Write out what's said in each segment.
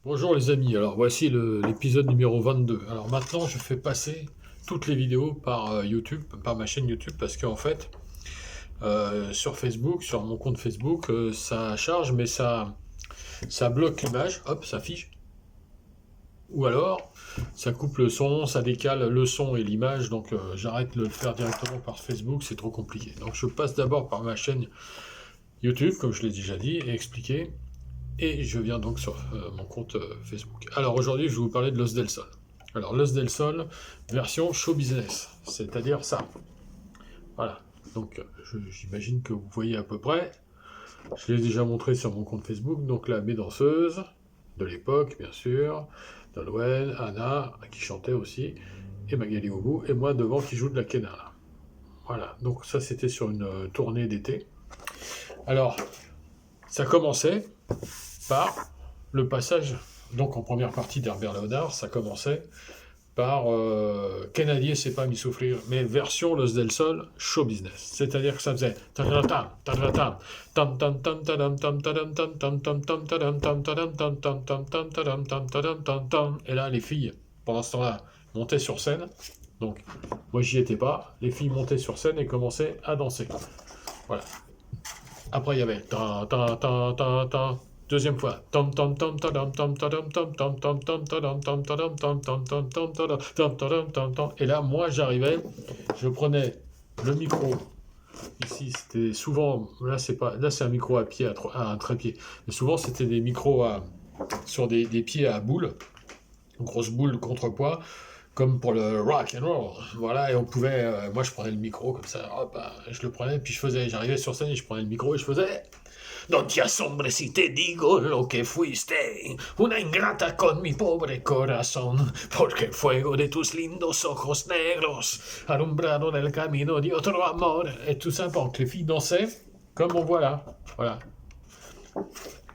Bonjour les amis, alors voici l'épisode numéro 22. Alors maintenant je fais passer toutes les vidéos par YouTube, par ma chaîne YouTube, parce qu'en fait sur Facebook, sur mon compte Facebook, ça charge mais ça bloque l'image, hop, ça fiche. Ou alors ça coupe le son, ça décale le son et l'image, donc j'arrête de le faire directement par Facebook, c'est trop compliqué. Donc je passe d'abord par ma chaîne YouTube, comme je l'ai déjà dit, et expliqué. Et je viens donc sur mon compte Facebook. Alors aujourd'hui, je vais vous parler de Los del Sol. Alors Los del Sol, version show business, c'est-à-dire ça. Voilà. Donc j'imagine que vous voyez à peu près. Je l'ai déjà montré sur mon compte Facebook. Donc là, mes danseuses de l'époque, bien sûr, Nolwenn, Anna, qui chantait aussi, et Magali Oumou, et moi devant qui joue de la quena. Là. Voilà. Donc ça, c'était sur une tournée d'été. Alors, ça commençait par le passage, donc en première partie d'Herbert Léonard, ça commençait par Canadier c'est pas m'y souffrir, mais version Los del Sol show business. C'est-à-dire que ça faisait et là les filles, pendant ce temps-là, montaient sur scène. Donc moi j'y étais pas, les filles montaient sur scène et commençaient à danser. Voilà. Après il y avait deuxième fois. Et là, moi, j'arrivais, je prenais le micro. Ici, c'était souvent, là, c'est un micro à pied, à un trépied. Mais souvent, c'était des micros sur des pieds à boules, une grosse boule contrepoids, comme pour le rock and roll. Voilà, et on pouvait, moi, je prenais le micro comme ça, hop, je le prenais, puis j'arrivais sur scène et je prenais le micro et je faisais. No te asombres si te digo lo que fuiste, una ingrata con mi pobre corazón, porque el fuego de tus lindos ojos negros alumbraron el camino de otro amor. Et tout ça pendant que les filles dansaient, comme on voit là. Voilà.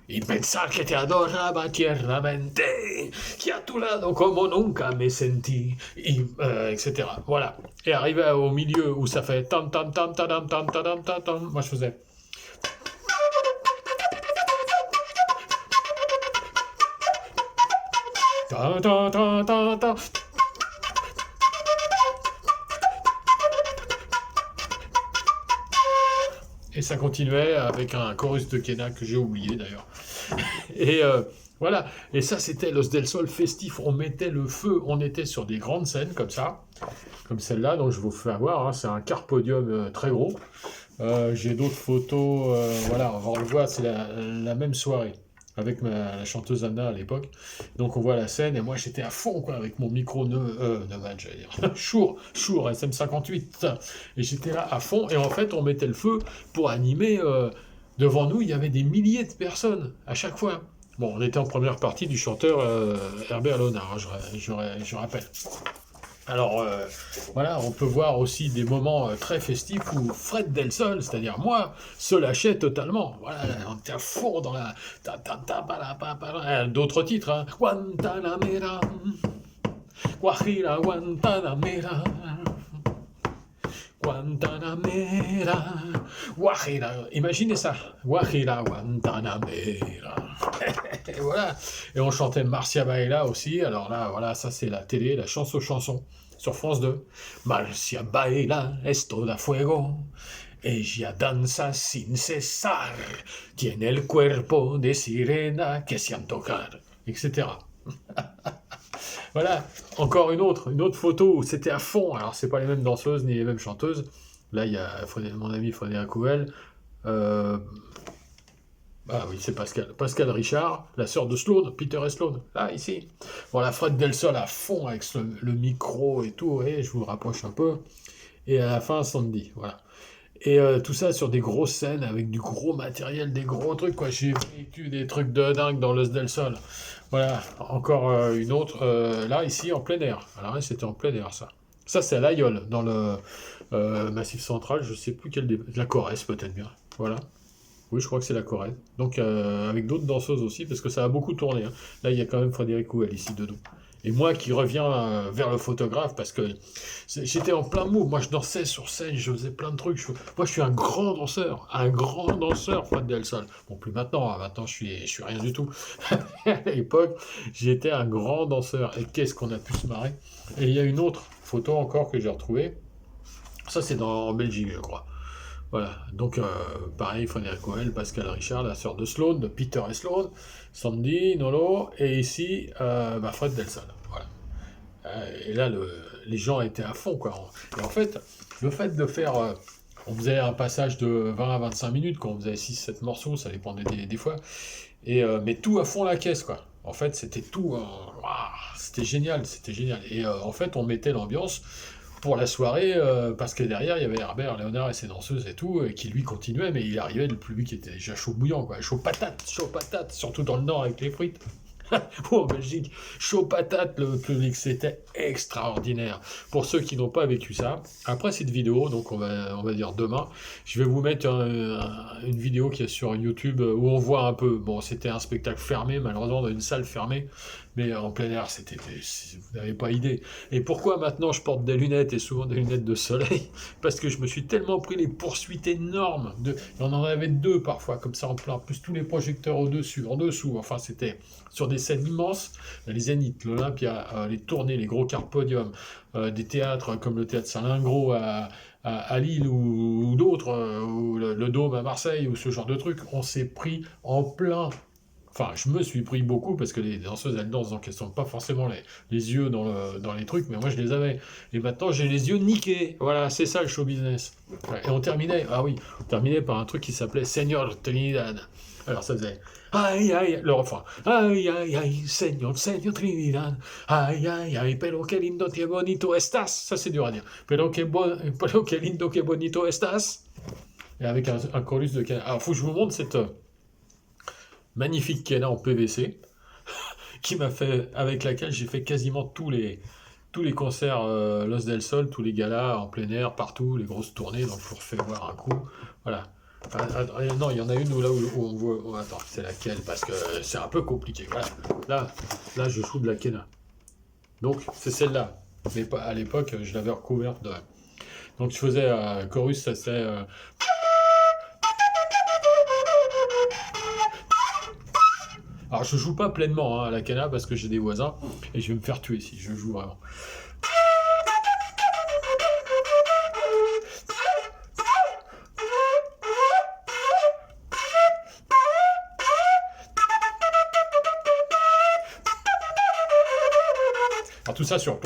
Y pensar que te adoraba tiernamente, que a tu lado como nunca me sentí, etc. Voilà. Et arrivé au milieu où ça fait tam tam tam tam tam tam tam tam, moi je faisais. Ta, ta, ta, ta, ta. Et ça continuait avec un chorus de quena que j'ai oublié d'ailleurs. Et voilà. Et ça, c'était Los del Sol festif. On mettait le feu. On était sur des grandes scènes comme ça, comme celle-là. Donc je vous fais voir. Hein, c'est un carpodium très gros. J'ai d'autres photos. Voilà, on le voit. C'est la même soirée avec la chanteuse Anna à l'époque. Donc on voit la scène et moi j'étais à fond quoi, avec mon micro Neumann, j'allais dire. Shure SM58. Et j'étais là à fond et en fait on mettait le feu pour animer. Devant nous il y avait des milliers de personnes à chaque fois. Bon, on était en première partie du chanteur Herbert Léonard, hein, je rappelle. Alors voilà, on peut voir aussi des moments très festifs où Fred Del Sol, c'est-à-dire moi, se lâchait totalement. Voilà, on était à fond dans la... D'autres titres, hein. Guantanamera, Guajira, Guantanamera, Guantanamera, Guajira. Imaginez ça, Guajira, Guantanamera. Et voilà, et on chantait Marcia Baila aussi. Alors là, voilà, ça c'est la télé, la chanson sur France 2. Marcia Baila, esto da fuego. Ella danza sin cesar. Tiene el cuerpo de sirena que se tocar, etc. Voilà, encore une autre photo où c'était à fond. Alors c'est pas les mêmes danseuses ni les mêmes chanteuses. Là, il y a mon ami Frédéric Couvel. Ah oui, c'est Pascal Richard, la sœur de Sloan, Peter et Sloan, là, ici. Voilà, Fred Del Sol à fond avec le micro et tout, et je vous rapproche un peu. Et à la fin, Sandy, voilà. Et tout ça sur des grosses scènes, avec du gros matériel, des gros trucs, quoi. J'ai vécu des trucs de dingue dans Los Del Sol. Voilà, encore une autre, là, ici, en plein air. Alors là, c'était en plein air, ça. Ça, c'est à l'Aïol, dans le Massif Central, je sais plus la Corrèze, peut-être bien. Voilà. Oui, je crois que c'est la Corrèze. Donc avec d'autres danseuses aussi, parce que ça a beaucoup tourné. Hein. Là, il y a quand même Frédéric Couvel ici dedans. Et moi qui reviens vers le photographe, parce que j'étais en plein mot. Moi, je dansais sur scène, je faisais plein de trucs. Moi, je suis un grand danseur, Fred Del Sol. Bon, plus maintenant, hein. Maintenant, je suis rien du tout. À l'époque, j'étais un grand danseur. Et qu'est-ce qu'on a pu se marrer. Et il y a une autre photo encore que j'ai retrouvée. Ça, c'est en Belgique, je crois. Voilà, donc pareil, Frédéric Coel, Pascal Richard, la sœur de Sloan, de Peter et Sloan, Sandy, Nolo, et ici, Fred Delson. Voilà. Et là, les gens étaient à fond, quoi. Et en fait, le fait de faire... on faisait un passage de 20 à 25 minutes, quand on faisait 6-7 morceaux, ça dépendait des fois, mais tout à fond la caisse, quoi. En fait, c'était tout... c'était génial, c'était génial. Et en fait, on mettait l'ambiance pour la soirée, parce que derrière, il y avait Herbert, Léonard et ses danseuses et tout, qui lui continuait, mais il arrivait, le public qui était déjà chaud bouillant, quoi. Chaud patate, surtout dans le Nord avec les frites. Ou en Belgique, chaud patate, le public, c'était extraordinaire. Pour ceux qui n'ont pas vécu ça, après cette vidéo, donc on va dire demain, je vais vous mettre une vidéo qui est sur YouTube où on voit un peu, bon, c'était un spectacle fermé, malheureusement dans une salle fermée, mais en plein air, vous n'avez pas idée. Et pourquoi maintenant je porte des lunettes, et souvent des lunettes de soleil? Parce que je me suis tellement pris les poursuites énormes, on en avait deux parfois, comme ça en plein, plus tous les projecteurs au-dessus, en dessous, enfin c'était sur des scènes immenses, les Zénith, l'Olympia, les tournées, les gros carpodiums, des théâtres comme le théâtre Saint-Lingro à Lille ou d'autres, ou le Dôme à Marseille, ou ce genre de trucs, on s'est pris en plein. Enfin, je me suis pris beaucoup parce que les danseuses, elles dansent, donc elles n'ont pas forcément les yeux dans les trucs, mais moi je les avais. Et maintenant j'ai les yeux niqués. Voilà, c'est ça le show business. Et on terminait par un truc qui s'appelait Señor Trinidad. Alors ça faisait aïe aïe, le refrain. Aïe aïe aïe, Señor Trinidad. Aïe aïe aïe, pero que lindo que bonito estás. Ça c'est dur à dire. Pero que lindo que bonito estás. Et avec un chorus de canard. Alors faut que je vous montre cette magnifique Kena en PVC avec laquelle j'ai fait quasiment tous les concerts Los del Sol, tous les galas en plein air, partout, les grosses tournées, donc je vous refais voir un coup. Voilà. Non, il y en a une où on voit... Oh, attends, c'est laquelle? Parce que c'est un peu compliqué. Voilà. Là, je joue de la Kena. Donc, c'est celle-là. Mais à l'époque, je l'avais recouverte de... Donc, je faisais chorus, ça c'est... Alors je joue pas pleinement à la cana parce que j'ai des voisins et je vais me faire tuer si je joue vraiment. Alors tout ça sur...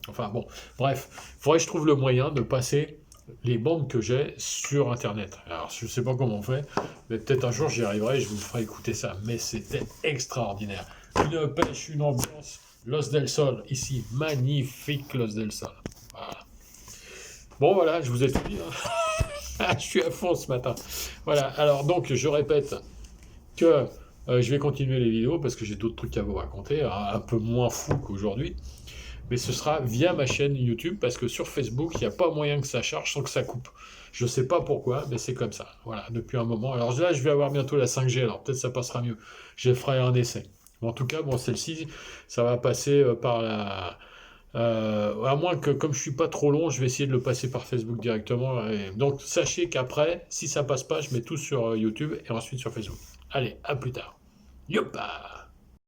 Enfin bon, bref, il faudrait que je trouve le moyen de passer les bandes que j'ai sur internet. Alors je sais pas comment on fait, mais peut-être un jour j'y arriverai et je vous ferai écouter ça. Mais c'était extraordinaire. Une pêche, une ambiance. Los del Sol, ici, magnifique Los del Sol. Voilà. Bon voilà, je vous ai tout dit. Je suis à fond ce matin. Voilà, alors donc je répète que je vais continuer les vidéos parce que j'ai d'autres trucs à vous raconter, un peu moins fou qu'aujourd'hui. Mais ce sera via ma chaîne YouTube, parce que sur Facebook, il n'y a pas moyen que ça charge sans que ça coupe. Je ne sais pas pourquoi, mais c'est comme ça. Voilà, depuis un moment. Alors là, je vais avoir bientôt la 5G, alors peut-être ça passera mieux. Je ferai un essai. Mais en tout cas, bon, celle-ci, ça va passer par la... à moins que, comme je suis pas trop long, je vais essayer de le passer par Facebook directement. Et donc, sachez qu'après, si ça passe pas, je mets tout sur YouTube et ensuite sur Facebook. Allez, à plus tard. Yopa!